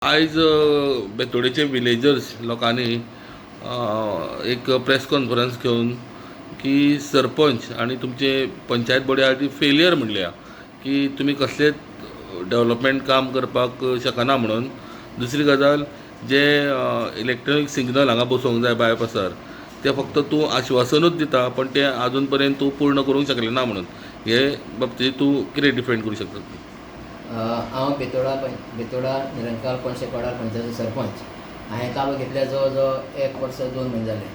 आयज बेतोडेचे विलेजर्स लोकांनी एक प्रेस कॉन्फरन्स घेवन की सरपंच आणि तुमचे पंचायत बोर्ड आहा ती फेलियर म्हणल्या की तुमी कसलेच डेव्हलपमेंट काम करपाक शकना म्हणून. दुसरी गजाल जे इलेक्ट्रॉनिक सिग्नल हांगा बसोवंक जाय बायपासार ते फक्त तूं आश्वासनूच दिता पण ते अजून पर्यंत तूं पूर्ण करूंक शकलें ना म्हणून. हे बाबतींत तूं कितें डिफेंड करूंक शकता? हांव बेतोडा निरंकाल पंचेपाडा पंचायत सरपंच. हांवें ताबो घेतल्या जवळ जवळ 1 वर्स 2 म्हयने जाले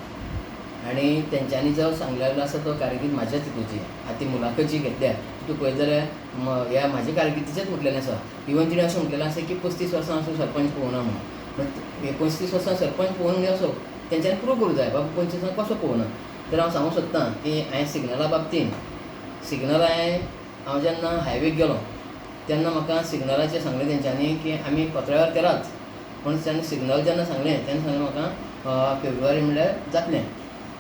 आनी तेंच्यांनी जो सांगलेलो आसा तो कारकीर्द म्हाज्याच हितूची. आतां ती मुलाखत जी घेतल्या तूं पळयत जाल्यार ह्या म्हाजे कारकिर्दीचेच म्हटलेलें आसा. इवन तिणें अशें म्हटलेलें आसा की 35 वर्सां हांव सरपंच पळोवना म्हणून. 35 वर्सां सरपंच पळोवन म्हणजे असो तेंच्यांनी प्रूव करूं जाय बाबा 35 कसो पळोवना. तर हांव सांगूंक सोदतां की हांवें सिग्नला बाबतींत हांव जेन्ना हायवेक गेलो तेन्ना म्हाका सिग्नलाचें सांगलें तेंच्यांनी की आमी पत्राव्यार केलाच, पूण तेन्ना सिग्नल जेन्ना सांगलें तेन्ना सांगलें म्हाका फेब्रुवारी म्हणल्यार जातलें.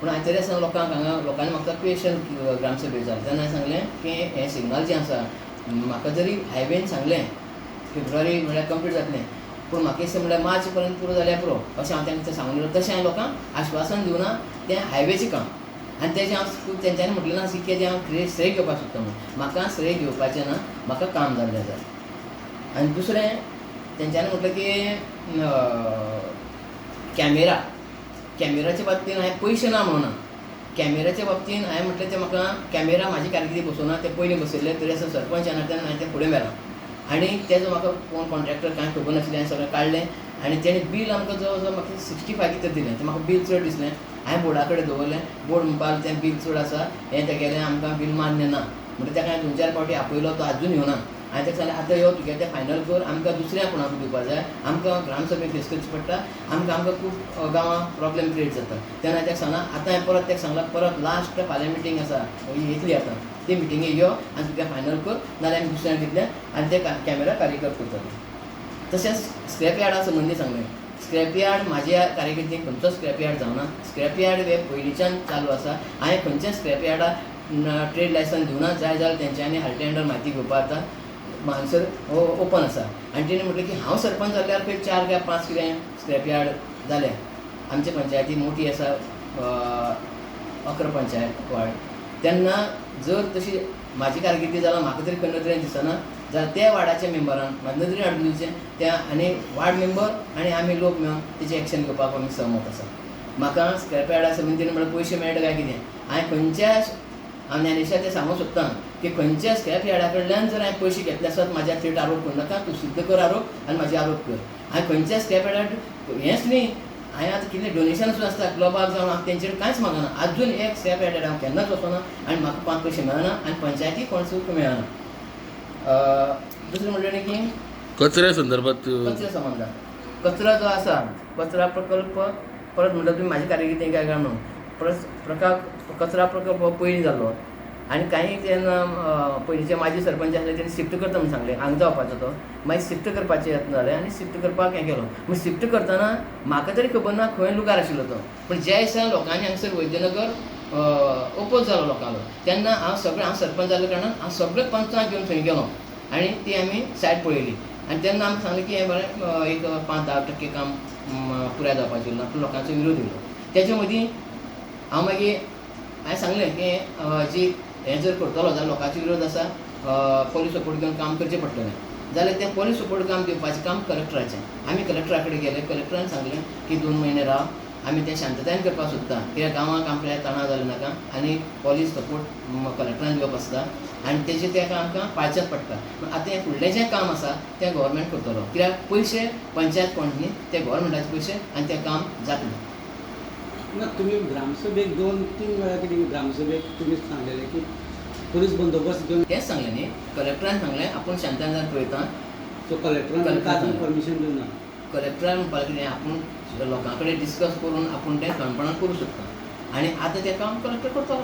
पूण हांवें तरी आसतना लोकांनी म्हाका क्वेशन ग्रामसभेक जालें तेन्ना हांवें सांगलें की हें सिग्नल जें आसा म्हाका जरी हायवेन सांगलें फेब्रुवारी म्हणल्यार कंप्लीट जातलें, पूण म्हाका दिसता म्हणल्यार मार्च पर्यंत पुरो जाल्यार पुरो अशें हांव तेंकां सांगून दिलो. तशें हांवें लोकांक आश्वासन दिवना तें हायवेचें काम. आनी तेजें हांव तेंच्यांनी म्हटलें ना की तें हांव श्रेय घेवपाक सोदता म्हणून. म्हाका श्रेय घेवपाचें ना, म्हाका काम जाल्लें जाय. आनी दुसरें तेंच्यांनी म्हटलें की कॅमेराच्या बाबतींत हांवें पयशे ना म्हणूना. कॅमेराच्या बाबतींत हांवें म्हटलें तें म्हाका कॅमेरा म्हाजी कारकिर्दी बसोवना, ते पयलीं बसयल्ले तरी आसतना सरपंच येना तेन्ना हांवें तें फुडें व्हेलां. आनी तेजो म्हाका कोण कॉन्ट्रॅक्टर कांय खबर नासलें. हांवें सगळें काडलें आनी तेणें बील आमकां जवळ जवळ म्हाका 65 कितें दिलें. तें म्हाका बील चड दिसलें. हांवें बोर्डा कडेन दवरलें. बोर्ड म्हणपाक तें बील चड आसा, हें तेगेलें आमकां बील मान्य ना म्हणटा. ताका हांवें 2-4 फावटी आपयलो, तो आजून येवना. हांवें ताका सांगलें आतां यो तुगेलें तें फायनल कर, आमकां दुसऱ्या कोणाक दिवपाक जाय, आमकां ग्रामसभेक फेस करचें पडटा, आमकां खूब गांवां प्रॉब्लेम क्रिएट जाता. तेन्ना हांवें ताका सांगलां आतां हांवें परत ताका सांगलां परत लास्ट फाल्यां मिटींग आसा येतली आतां, ते मिटिंगेक यो आनी तुगे फायनल कर, नाल्यार आमी दुसऱ्याक दितलें आनी ते कॅमेरा कार्यकर करतले. तशेंच स्क्रॅप यार्डा संबंदी सांगलें. स्क्रॅप यार्ड म्हाज्या कारकिर्दीक खंयचो स्क्रॅप यार्ड जावना. स्क्रॅप यार्ड हे पयलींच्यान चालू आसा. हांवें खंयच्या स्क्रॅप यार्डाक ट्रेड लायसन्स दिवना. जाय जाल्यार तेंच्यांनी हालटेंडर म्हायती घेवपाक जाता, हांगसर ओपन आसा. आनी तेणें म्हटलें की हांव सरपंच जाल्ल्यार खंय 4 काय 5 कितें स्क्रॅप यार्ड जाल्या. आमचे पंचायती मोठी आसा, 11 पंचायत वार्ड. तेन्ना जर तशी म्हाजी कारकिर्दी जाल्यार म्हाका तरी खंय नदरेन दिसना जाल्यार त्या वार्डाच्या मेंबरान म्हाज्या नदरेन हाडून दिवचें. त्या आनी वार्ड मेंबर आनी आमी लोक मेळोन तेजें एक्शन घेवपाक आमी सहमत आसा. म्हाका स्क्रॅप यार्डा संबंदीन म्हळ्यार पयशे मेळटा काय कितें हांवें खंयच्या हांव ज्ञानेशाक तें सांगूंक सोदतां की खंयच्या स्क्रॅप यार्डा कडल्यान जर हांवें पयशे घेतले आसत म्हाज्या थेट आरोप करनाका. तूं सिद्ध कर आरोप आनी म्हाजे आरोप कर. हांवें खंयच्या स्क्रॅप यार्डाक हेंच न्ही, हांवें आतां कितलें डोनेशन सुद्दां आसता क्लबाक जावन हांव तेंचेर कांयच मागना. आजून एक स्क्रॅप यार्डार हांव केन्नाच वचना आनी म्हाका 5 पयशे मेळना आनी पंचायतीक कोण सूख मेळना. दुसरें म्हणलें की कचऱ्या संदर्भात कचऱ्या संबंदात कचरो जो आसा, कचरा प्रकल्प परत म्हणटा तुमी म्हाजी कारकिर्दी काय काय म्हणून कचरा प्रकल्प पयलीं जाल्लो आनी कांय जेन्ना पयलींचे म्हाजे सरपंच आसले तेणी शिफ्ट करता म्हणून सांगलें. हांगा जावपाचो तो मागीर शिफ्ट करपाचें यत्न जालें आनी शिफ्ट करपाक हें केलो. पूण शिफ्ट करतना म्हाका तरी खबर ना खंय लुगार आशिल्लो तो. पूण ज्या दिसा लोकांनी हांगसर वैद्यनगर ओपोज जालो लोकांलो तेन्ना हांव सरपंच जाल्ल्या कारणान हांव सगळें पंचांक घेवन थंय गेलो आनी ती आमी सायड पळयली. आनी तेन्ना आमकां सांगलें की हें बरें एक 5-10% काम पुराय जावपाचें उरलां. पूण लोकांचो विरोध येयलो. तेच्या मदीं हांव मागीर हांवें सांगलें की जी हें जर करतलो जाल्यार लोकांचो विरोध आसा, पोलीस सपोर्ट घेवन काम करचें पडटलें. जाल्यार तें पोलीस सपोर्ट काम दिवपाचें काम कलेक्टराचें. आमी कलेक्टरा कडेन गेले. कलेक्टरान सांगलें की 2 म्हयने राव, आमी तें शांततायेन करपाक सोदता कित्याक गांवांक आपल्या तणाव जालें नाका आनी पोलीस सपोर्ट कलेक्टरान दिवप आसता आनी तेजें तेका आमकां पाळचेंच पडटा. पूण आतां हें फुडलें जें काम आसा तें गव्हर्मेंट करतलो कित्याक पयशे पंचायत कोण न्ही, ते गव्हर्मेंटाचे पयशे आनी तें काम जातलें. ना तुमी ग्रामसभेक 2-3 वेळा कितें ग्रामसभेक तुमी सांगलेलें की पुलीस बंदोबस्त घेवन तेंच सांगलें न्ही. कलेक्टरान सांगलें आपूण शांततायेन जावन पळयता. So कलेक्टरान permission दिवना. कलेक्टरान म्हणपाक लागलें कितें आपूण लोकां कडेन डिस्कस करून आपूण तें थंडपणान करूं सोदता आनी आतां तें काम कलेक्टर करतलो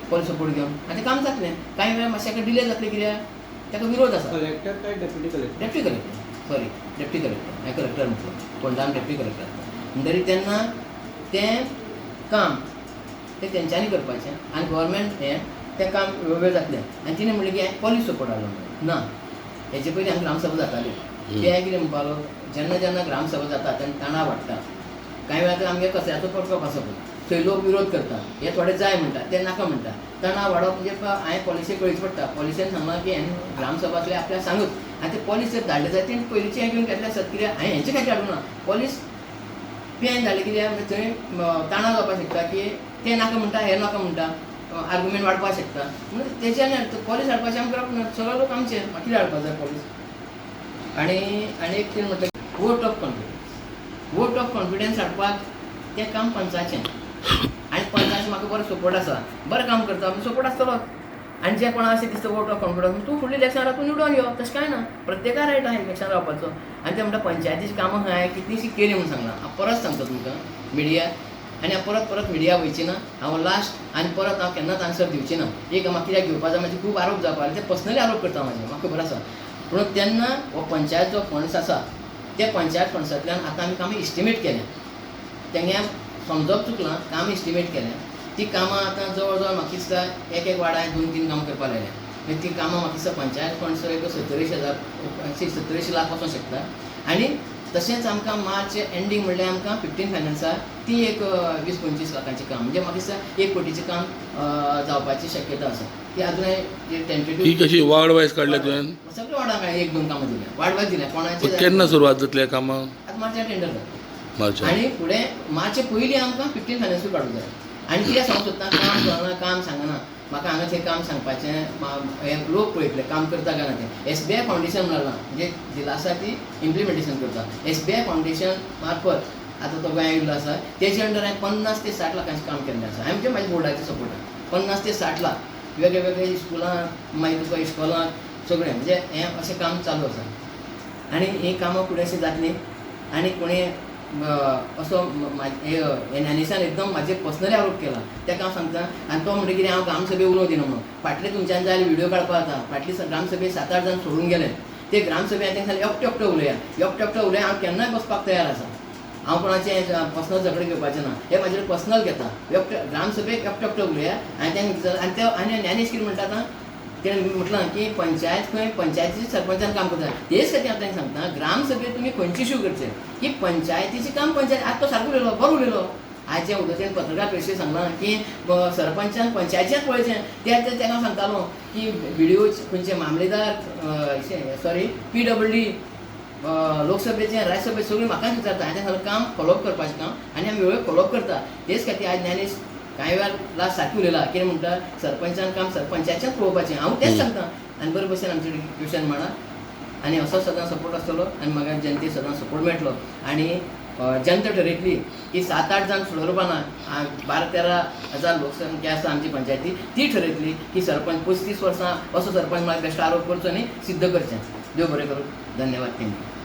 पोलीस सपोर्ट घेवन आनी तें काम जातलें. कांय वेळा मातशें डिले जातलें कित्याक ताका विरोध आसा. कलेक्टर काय deputy collector? Deputy collector deputy collector. हांवें कलेक्टर म्हटलो कोंडाम डेप्टी कलेक्टर. म्हणटरी तेन्ना तें काम तें तेंच्यांनी करपाचें आनी गव्हर्मेंट हें तें काम वेळ जातलें. आनी तिणें म्हणलें की हांवें पोलीस सपोर्ट हाडलो ना. हेजे पयलीं हांगा ग्रामसभा जाताली. ते कितें म्हणपाक लागलो जेन्ना जेन्ना ग्रामसभा जाता तेन्ना तणाव वाडटा. कांय वेळार आमगे कचऱ्याचो पडको कसो पळय थंय लोक विरोध करता, हे थोडे जाय म्हणटा, ते नाका म्हणटा. तणाव वाडप म्हणजे हांवें पॉलिसीक कळीत पडटा. पॉलिसीन सांगलां की ग्रामसभा आसली आपल्याक सांगूत आनी ते पॉलीस जर धाडले जाल्यार तेणी पयलींचे हें घेवन घेतल्या आसत. कित्याक हांवें हेंचे खातीर हाडूं ना, पॉलीस पेन धाडले कित्याक म्हणजे थंय तणाव जावपाक शकता की ते नाका म्हणटा, हे नाका म्हणटा, आर्ग्युमेंट वाडपाक शकता. म्हणजे तेच्यानी पॉलीस हाडपाचें आमकां सगळे लोक आमचे कितें हाडपाक जाय पॉलीस. आनी एक कितें म्हटलें vote of confidence. Vote of confidence हाडपाक तें काम पंचाचें आनी पंचाचें म्हाका बरो सपोर्ट आसा, बरें काम करता सपोर्ट आसतलो. आनी जे कोणा अशें दिसता वोट ऑफ कॉन्फिडन्स तूं फुडल्या इलेक्शनाक तूं निवडून यो, तशें कांय ना, प्रत्येका रायट आहा इलेक्शन रावपाचो. आनी ते म्हणटा पंचायतीची कामां खंय हांवें कितलींशीं केलीं म्हणून सांगलां. हांव परत सांगता तुमकां मिडिया, आनी हांव परत मिडिया वयची ना. हांव लास्ट आनी परत हांव केन्नाच आन्सर दिवची ना. एक म्हाका कित्याक घेवपा जाय, म्हाजे खूब आरोप जावपाक ते पर्सनली आरोप करता म्हाजे, म्हाका खबर आसा. पूण तेन्ना हो पंचायत जो फंड्स आसा ते पंचायत फंड्सांतल्यान आतां आमी कामां इस्टिमेट केल्या. तेंगे समजप चुकलां, काम इस्टिमेट केल्या. ती कामां आतां जवळ जवळ म्हाका दिसता एक वाडा 2-3 कामां करपाक लायल्या. मागीर ती कामां म्हाका दिसता पंचायत फंड्स एक 70-80 लाख वचूंक शकता. आनी तशेंच आमकां मार्च एंडींग म्हणल्यार आमकां 15 फायनान्सार ती एक 20-25 लाखांचें काम, म्हणजे म्हाका दिसता 1 कोटीचें काम जावपाची शक्यता आसा. ती अजूनय ही टेंटेटिव्ह कशी वार्ड वायज काडल्या तुवें? सगळे वार्डाक 1-2 कामां दिल्या, वार्ड वायज दिल्या. कोणाचे केन्ना सुरवात जातल्या कामां? आतां मार्चार टेंडर जाता मार्च. आनी फुडें मार्चे पयलीं आमकां 15 फायनान्सूय काडूंक जाय. आनी कित्याक सांगूंक सोदता, काम करना, काम सांगना, म्हाका हांगा थंय काम सांगपाचें हें लोक पळयतले काम करता काय ना तें. SBI फावंडेशन म्हणलां म्हणजे दिला आसा ती इम्प्लिमेंटेशन करता. SBI फावंडेशन मार्फत आतां तो गोंयांत येयल्लो आसा, तेजे अंडर हांवें 50 ते 60 लाखांचें काम केल्लें आसा. हांवें म्हणजे म्हाज्या बोर्डाचें सपोर्टान 50 ते 60 लाख वेगळे वेगळे स्कुलांत, मागीर तुका इश्कॉलांत सगळें म्हणजे हें अशें काम चालू आसा. आनी हीं कामां फुडें अशीं जातलीं. आनी कोणें असो ज्ञानेशान एकदम म्हाजे पर्सनली आरोप केला, तेका हांव सांगता. आनी तो म्हणटा कितें हांव ग्रामसभेक उलोवंक दिना म्हणून. फाटले तुमच्यान जाय व्हिडिओ काडपाक जाता. फाटली ग्रामसभेक 7-8 जाण सोडून गेले. ते ग्रामसभेक तेंका सांगलें एकटो उलया. हांव केन्नाय बसपाक तयार आसा. हांव कोणाचें पर्सनल झगडे घेवपाचें ना, हे म्हाजेर पर्सनल घेता. ग्रामसभेक एकटो उलया. आनी तेंका विचारलें आनी ज्ञानेश कितें म्हणटा आतां, तेणें म्हटलां की पंचायत खंय पंचायतीचे सरपंचान काम करता. तेच खातीर हांव तांकां सांगता ग्रामसभेक तुमी खंयची इश्यू करचे की पंचायतीचें काम पंचायत. आज तो सारको उलयलो, बरो उलयलो. आज जे उदोतेन पत्रकार परिशदेंत सांगलां की सरपंचान पंचायतीचेंच पळयचें. तेका सांगतालो की BDO खंयचे मामलेदार PWD लोकसभेचें राज्यसभेचें सगळीं म्हाकाच विचारता. हांवें सांगलें काम फॉलोअप करपाचें काम आनी आमी वेळोवेळ फॉलोअप करता. तेच खातीर आज ज्ञानेश कांय वेळार लास्ट सारकी उलयला. कितें म्हणटा सरपंचान काम सरपंचाचेंच पळोवपाचें. हांव तेंच सांगता. आनी बरे भशेन आमचें ट्युशन मांडा आनी असो सदां सपोर्ट आसतलो आनी म्हाका जनतेक सदां सपोर्ट मेळटलो. आनी जनता ठरयतली की 7-8 जाण फुडोवपा ना, 12-13 हजार लोकसंख्या आसा आमची पंचायती, ती ठरयतली की सरपंच 35 वर्सां असो सरपंच म्हाका बेश्टो आरोप करचो आनी सिद्ध करचें. देव बरें करूं. धन्यवाद. थँक्यू.